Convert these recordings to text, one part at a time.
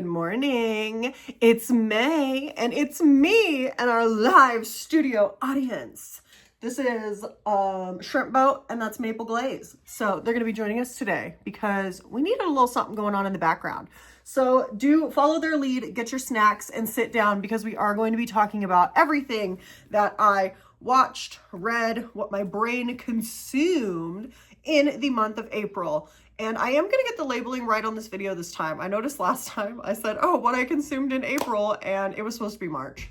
Good morning. It's May, and it's me and our live studio audience. This is Shrimp Boat, and that's Maple Glaze. So they're going to be joining us today because we need a little something going on in the background. So do follow their lead, get your snacks, and sit down because we are going to be talking about everything that I watched, read, what my brain consumed in the month of April. And I am going to get the labeling right on this video this time. I noticed last time I said, oh, what I consumed in April, and it was supposed to be March.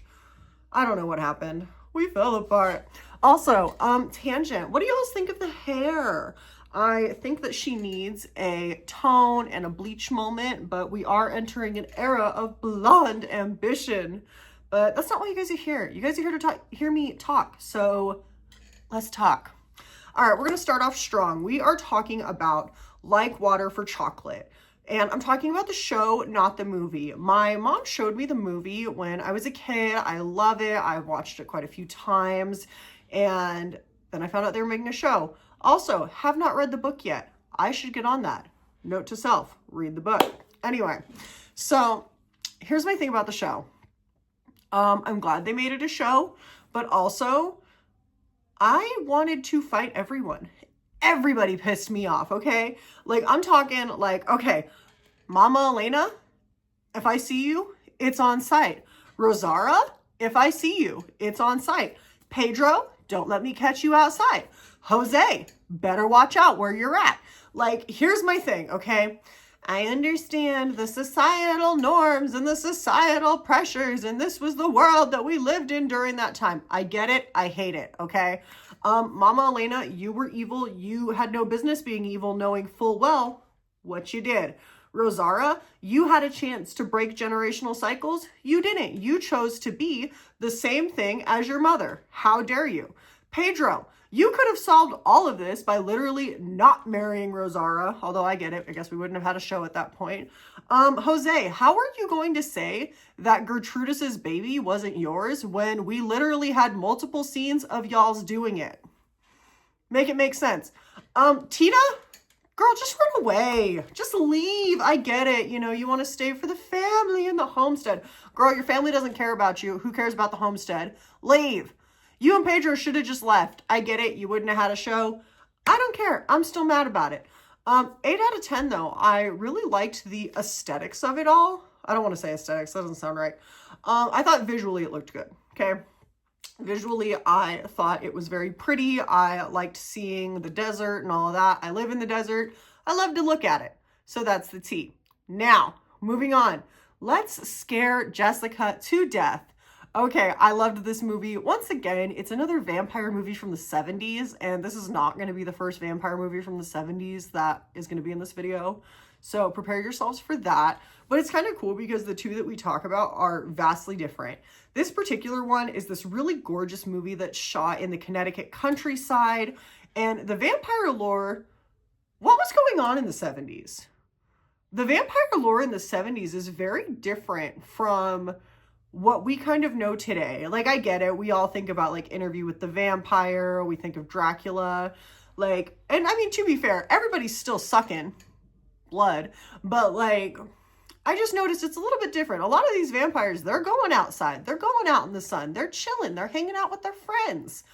I don't know what happened. We fell apart. Also, tangent. What do y'all think of the hair? I think that she needs a tone and a bleach moment, but we are entering an era of blonde ambition. But that's not why you guys are here. You guys are here to hear me talk. So let's talk. All right, we're going to start off strong. We are talking about Like Water for Chocolate. And I'm talking about the show, not the movie. My mom showed me the movie when I was a kid. I love it. I've watched it quite a few times. And then I found out they were making a show. Also, have not read the book yet. I should get on that. Note to self, read the book. Anyway, so here's my thing about the show. I'm glad they made it a show, but also I wanted to fight everyone. Everybody pissed me off, okay? Like, I'm talking like, okay, Mama Elena, if I see you, it's on site. Rosara, if I see you, it's on site. Pedro, don't let me catch you outside. Jose, better watch out where you're at. Like, here's my thing, okay? I understand the societal norms and the societal pressures, and this was the world that we lived in during that time. I get it. I hate it, okay? Mama Elena, you were evil. You had no business being evil, knowing full well what you did. Rosara, you had a chance to break generational cycles. You didn't. You chose to be the same thing as your mother. How dare you? Pedro, you could have solved all of this by literally not marrying Rosara, although I get it. I guess we wouldn't have had a show at that point. Jose, how are you going to say that Gertrudis's baby wasn't yours when we literally had multiple scenes of y'all's doing it? Make it make sense. Tina, girl, just run away. Just leave. I get it. You know, you want to stay for the family and the homestead. Girl, your family doesn't care about you. Who cares about the homestead? Leave. You and Pedro should have just left. I get it. You wouldn't have had a show. I don't care. I'm still mad about it. 8 out of 10 though. I really liked the aesthetics of it all. I don't want to say aesthetics. That doesn't sound right. I thought visually it looked good. Okay. Visually, I thought it was very pretty. I liked seeing the desert and all of that. I live in the desert. I love to look at it. So that's the tea. Now, moving on. Let's scare Jessica to death. Okay, I loved this movie. Once again, it's another vampire movie from the 70s, and this is not going to be the first vampire movie from the 70s that is going to be in this video. So prepare yourselves for that. But it's kind of cool because the two that we talk about are vastly different. This particular one is this really gorgeous movie that's shot in the Connecticut countryside. And the vampire lore, what was going on in the 70s? The vampire lore in the 70s is very different from what we kind of know today. Like, I get it. We all think about, like, Interview with the Vampire. We think of Dracula. Like, and I mean, to be fair, everybody's still sucking blood. But, like, I just noticed it's a little bit different. A lot of these vampires, they're going outside. They're going out in the sun. They're chilling. They're hanging out with their friends.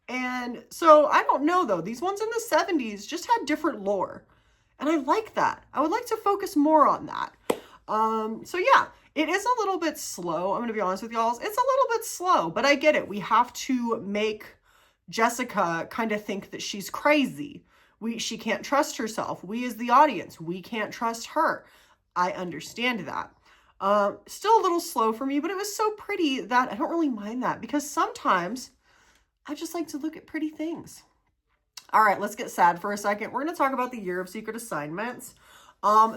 And so, I don't know, though. These ones in the 70s just had different lore. And I like that. I would like to focus more on that. So, yeah. It is a little bit slow. I'm going to be honest with y'all. It's a little bit slow, but I get it. We have to make Jessica kind of think that she's crazy. She can't trust herself. We as the audience, we can't trust her. I understand that. Still a little slow for me, but it was so pretty that I don't really mind that because sometimes I just like to look at pretty things. All right, let's get sad for a second. We're going to talk about the Year of Secret Assignments.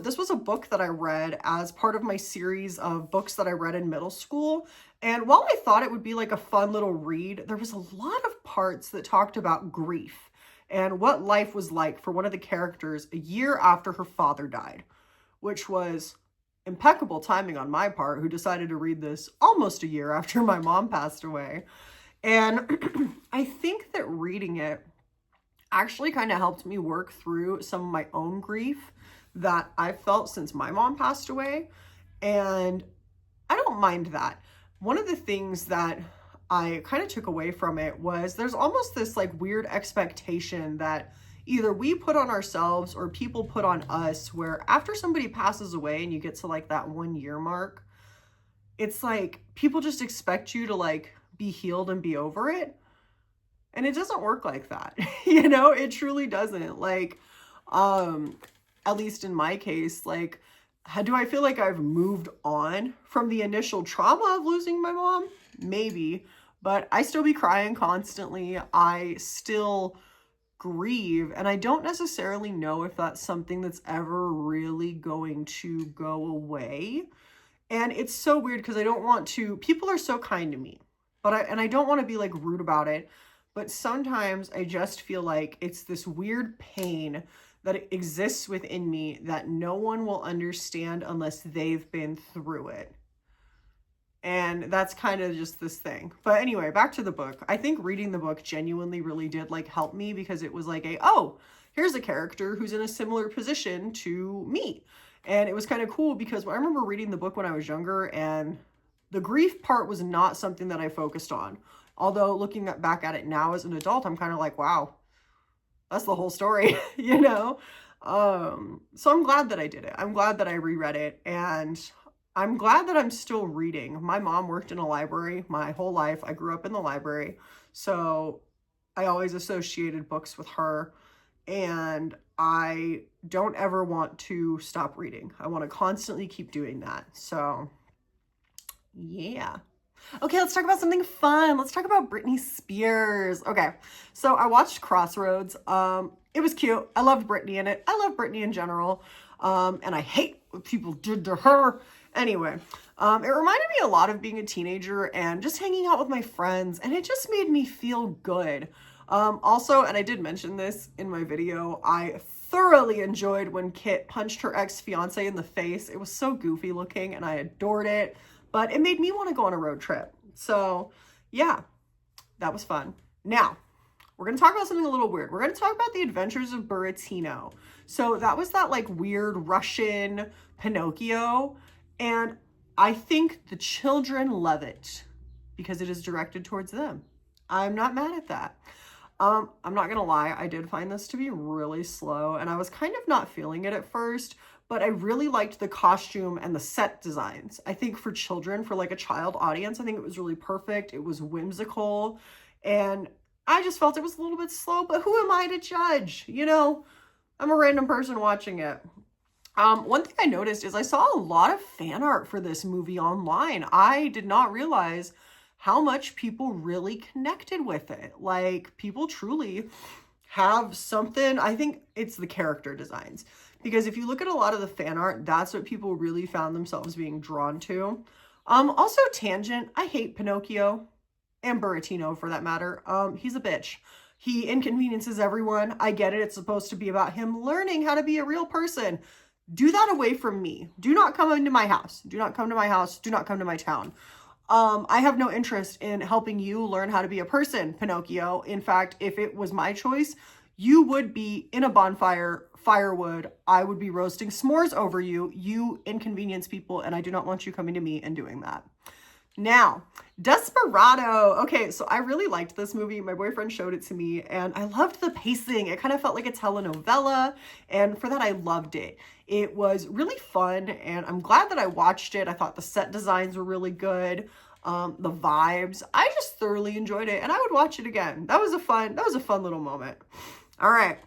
This was a book that I read as part of my series of books that I read in middle school. And while I thought it would be like a fun little read, there was a lot of parts that talked about grief and what life was like for one of the characters a year after her father died, which was impeccable timing on my part, who decided to read this almost a year after my mom passed away. And I think that reading it actually kind of helped me work through some of my own grief that I've felt since my mom passed away. And I don't mind that. One of the things that I kind of took away from it was there's almost this like weird expectation that either we put on ourselves or people put on us, where after somebody passes away and you get to like that 1 year mark, it's like people just expect you to like be healed and be over it. And it doesn't work like that. You know, it truly doesn't. Like, at least in my case, like, how do I feel like I've moved on from the initial trauma of losing my mom? Maybe, but I still be crying constantly. I still grieve, and I don't necessarily know if that's something that's ever really going to go away. And it's so weird because I don't want to, people are so kind to me, but I don't want to be like rude about it, but sometimes I just feel like it's this weird pain that exists within me that no one will understand unless they've been through it. And that's kind of just this thing. But anyway, back to the book. I think reading the book genuinely really did like help me, because it was like oh, here's a character who's in a similar position to me. And it was kind of cool because I remember reading the book when I was younger, and the grief part was not something that I focused on. Although looking back at it now as an adult, I'm kind of like, wow, that's the whole story, you know? So I'm glad that I did it. I'm glad that I reread it, and I'm glad that I'm still reading. My mom worked in a library my whole life. I grew up in the library, so I always associated books with her, and I don't ever want to stop reading. I want to constantly keep doing that. So yeah. Okay, let's talk about something fun. Let's talk about Britney Spears. Okay, so I watched Crossroads. It was cute. I loved Britney in it. I love Britney in general. And I hate what people did to her. Anyway, it reminded me a lot of being a teenager and just hanging out with my friends, and it just made me feel good. Also, and I did mention this in my video, I thoroughly enjoyed when Kit punched her ex-fiance in the face. It was so goofy looking and I adored it. But it made me want to go on a road trip. So yeah, that was fun. Now, we're going to talk about something a little weird. We're going to talk about the Adventures of Buratino. So that was that like weird Russian Pinocchio. And I think the children love it because it is directed towards them. I'm not mad at that. I'm not going to lie. I did find this to be really slow, and I was kind of not feeling it at first. But I really liked the costume and the set designs. I think for children, for like a child audience, I think it was really perfect. It was whimsical, and I just felt it was a little bit slow, but who am I to judge? You know, I'm a random person watching it. One thing I noticed is I saw a lot of fan art for this movie online. I did not realize how much people really connected with it. Like, people truly have something. I think it's the character designs. Because if you look at a lot of the fan art, that's what people really found themselves being drawn to. Also, tangent, I hate Pinocchio, and Buratino for that matter. He's a bitch. He inconveniences everyone. I get it. It's supposed to be about him learning how to be a real person. Do that away from me. Do not come into my house. Do not come to my house. Do not come to my town. I have no interest in helping you learn how to be a person, Pinocchio. In fact, if it was my choice, you would be in a bonfire, firewood. I would be roasting s'mores over you. You inconvenience people, and I do not want you coming to me and doing that. Now, Desperado. Okay, so I really liked this movie. My boyfriend showed it to me, and I loved the pacing. It kind of felt like a telenovela, and for that, I loved it. It was really fun, and I'm glad that I watched it. I thought the set designs were really good. The vibes. I just thoroughly enjoyed it, and I would watch it again. That was a fun little moment. All right,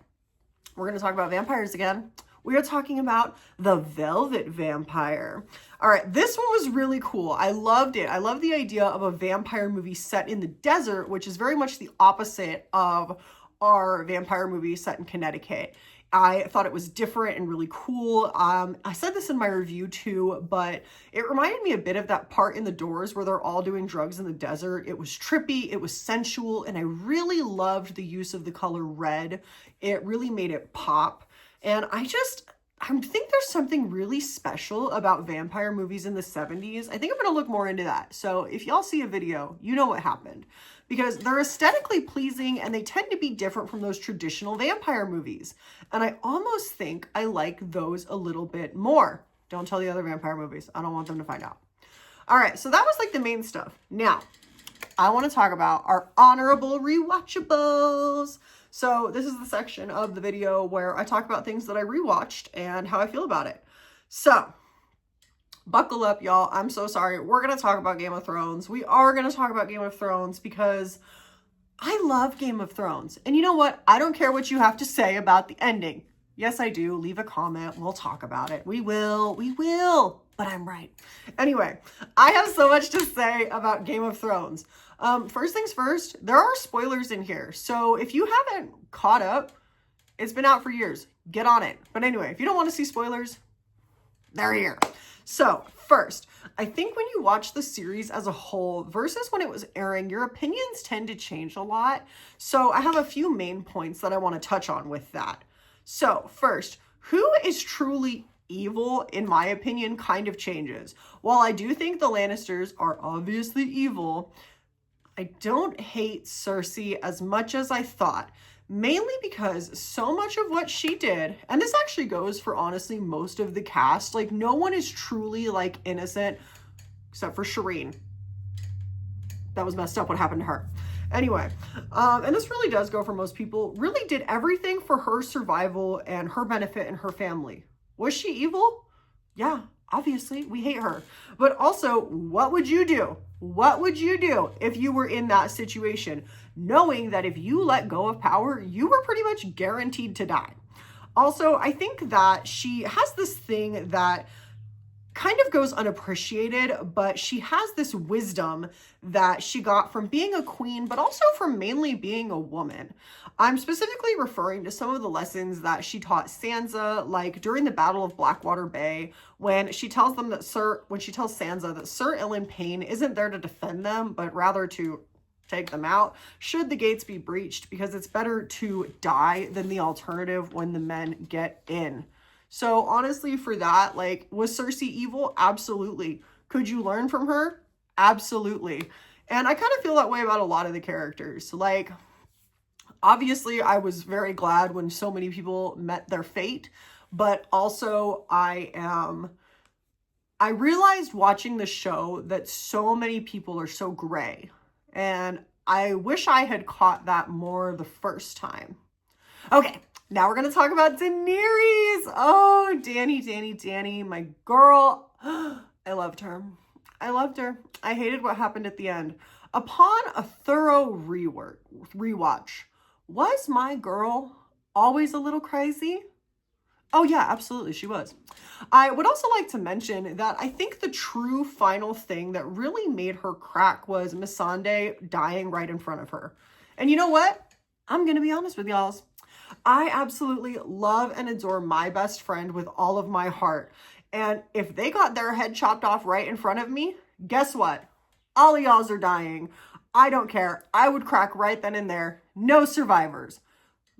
we're going to talk about vampires again. We are talking about The Velvet Vampire. All right, this one was really cool. I loved it. I love the idea of a vampire movie set in the desert, which is very much the opposite of our vampire movie set in Connecticut. I thought it was different and really cool. I said this in my review too, but it reminded me a bit of that part in The Doors where they're all doing drugs in the desert. It was trippy, it was sensual, and I really loved the use of the color red. It really made it pop. And I think there's something really special about vampire movies in the 70s. I think I'm going to look more into that. So if y'all see a video, you know what happened. Because they're aesthetically pleasing and they tend to be different from those traditional vampire movies. And I almost think I like those a little bit more. Don't tell the other vampire movies. I don't want them to find out. All right, so that was like the main stuff. Now, I want to talk about our honorable rewatchables. So this is the section of the video where I talk about things that I rewatched and how I feel about it. So buckle up, y'all. I'm so sorry. We're going to talk about Game of Thrones. We are going to talk about Game of Thrones because I love Game of Thrones. And you know what? I don't care what you have to say about the ending. Yes, I do. Leave a comment. We'll talk about it. We will. But I'm right. Anyway, I have so much to say about Game of Thrones. First things first, there are spoilers in here. So if you haven't caught up, it's been out for years. Get on it. But anyway, if you don't want to see spoilers, they're here. So first, I think when you watch the series as a whole versus when it was airing, your opinions tend to change a lot. So I have a few main points that I want to touch on with that. So first, who is truly evil, in my opinion, kind of changes. While I do think the Lannisters are obviously evil, I don't hate Cersei as much as I thought. Mainly because so much of what she did, and this actually goes for honestly most of the cast, like no one is truly like innocent except for Shireen. That was messed up what happened to her. Anyway, and this really does go for most people, really did everything for her survival and her benefit and her family. Was she evil? Yeah, obviously, we hate her. But also, what would you do? What would you do if you were in that situation, knowing that if you let go of power, you were pretty much guaranteed to die? Also, I think that she has this thing that kind of goes unappreciated, but she has this wisdom that she got from being a queen, but also from mainly being a woman. I'm specifically referring to some of the lessons that she taught Sansa, like during the Battle of Blackwater Bay, when she tells them that Sansa that Sir Ilyn Payne isn't there to defend them, but rather to take them out should the gates be breached, because it's better to die than the alternative when the men get in. So honestly, for that, like, was Cersei evil? Absolutely. Could you learn from her? Absolutely. And I kind of feel that way about a lot of the characters. Like, obviously, I was very glad when so many people met their fate, but also I realized watching the show that so many people are so gray. And I wish I had caught that more the first time. Okay. Now we're going to talk about Daenerys. Oh, Dany, my girl. I loved her. I hated what happened at the end. Upon a thorough rewatch, was my girl always a little crazy? Oh yeah, absolutely, she was. I would also like to mention that I think the true final thing that really made her crack was Missandei dying right in front of her. And you know what? I'm going to be honest with y'all. I absolutely love and adore my best friend with all of my heart. And if they got their head chopped off right in front of me, guess what? All of y'all's are dying. I don't care. I would crack right then and there. No survivors.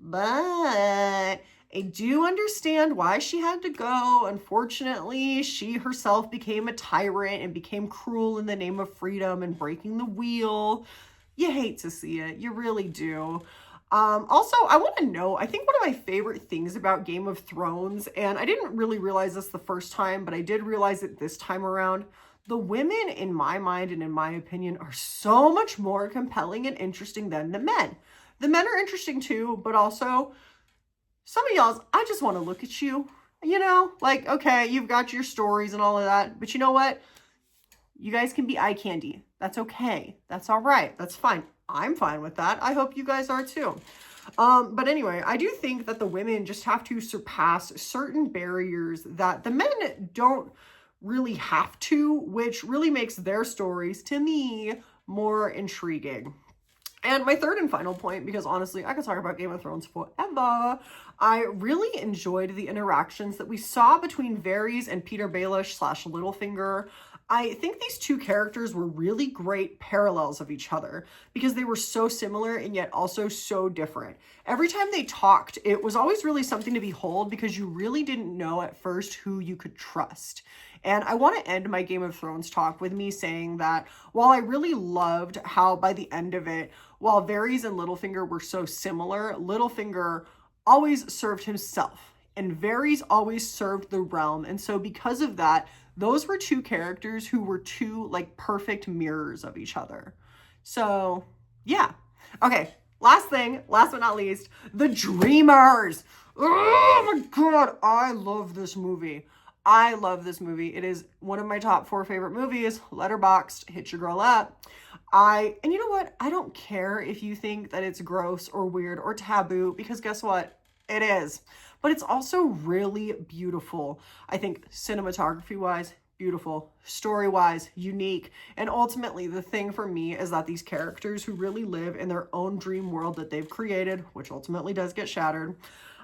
But I do understand why she had to go. Unfortunately, she herself became a tyrant and became cruel in the name of freedom and breaking the wheel. You hate to see it. You really do. Also, I want to know, I think one of my favorite things about Game of Thrones, and I didn't really realize this the first time, but I did realize it this time around, the women, in my mind and in my opinion, are so much more compelling and interesting than the men. The men are interesting too, but also, some of y'all's, I just want to look at you, you know? Like, okay, you've got your stories and all of that, but you know what? You guys can be eye candy. That's okay. That's all right. That's fine. I'm fine with that. I hope you guys are too. But anyway, I do think that the women just have to surpass certain barriers that the men don't really have to, which really makes their stories, to me, more intriguing. And my third and final point, because honestly, I could talk about Game of Thrones forever, I really enjoyed the interactions that we saw between Varys and Peter Baelish / Littlefinger. I think these two characters were really great parallels of each other because they were so similar and yet also so different. Every time they talked, it was always really something to behold because you really didn't know at first who you could trust. And I want to end my Game of Thrones talk with me saying that while I really loved how by the end of it, while Varys and Littlefinger were so similar, Littlefinger always served himself and Varys always served the realm. And so because of that, those were two characters who were two like perfect mirrors of each other. So yeah. Okay, last thing, last but not least, The Dreamers. Oh my God, I love this movie. I love this movie. It is one of my top 4 favorite movies. Letterboxd, hit your girl up. And you know what? I don't care if you think that it's gross or weird or taboo, because guess what? It is. But it's also really beautiful. I think cinematography-wise, beautiful. Story-wise, unique. And ultimately, the thing for me is that these characters who really live in their own dream world that they've created, which ultimately does get shattered,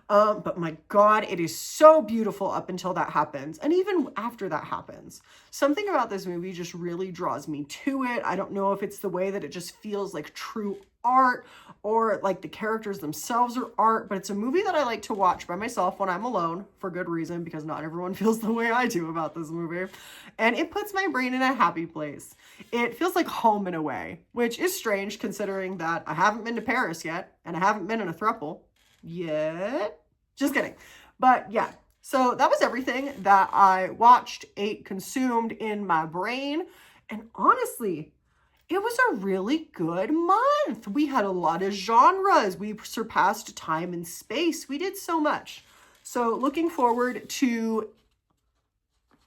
but my God, it is so beautiful up until that happens. And even after that happens, something about this movie just really draws me to it. I don't know if it's the way that it just feels like true art or like the characters themselves are art, but it's a movie that I like to watch by myself when I'm alone, for good reason, because not everyone feels the way I do about this movie. And it puts my brain in a happy place. It feels like home in a way, which is strange considering that I haven't been to Paris yet, and I haven't been in a throuple yet. Just kidding. But yeah, so that was everything that I watched, ate, consumed in my brain. And honestly, it was a really good month. We had a lot of genres. We surpassed time and space. We did so much. So looking forward to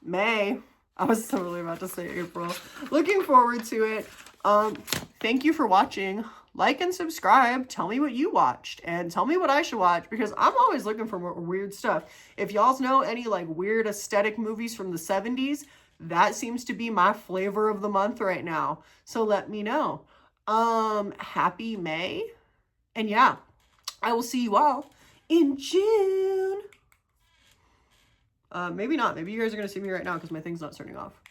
May. I was totally about to say April. Looking forward to it. Thank you for watching. Like and subscribe. Tell me what you watched and tell me what I should watch, because I'm always looking for more weird stuff. If y'all know any like weird aesthetic movies from the 70s, that seems to be my flavor of the month right now. So let me know. Happy May. And yeah, I will see you all in June. Maybe not. Maybe you guys are going to see me right now because my thing's not turning off.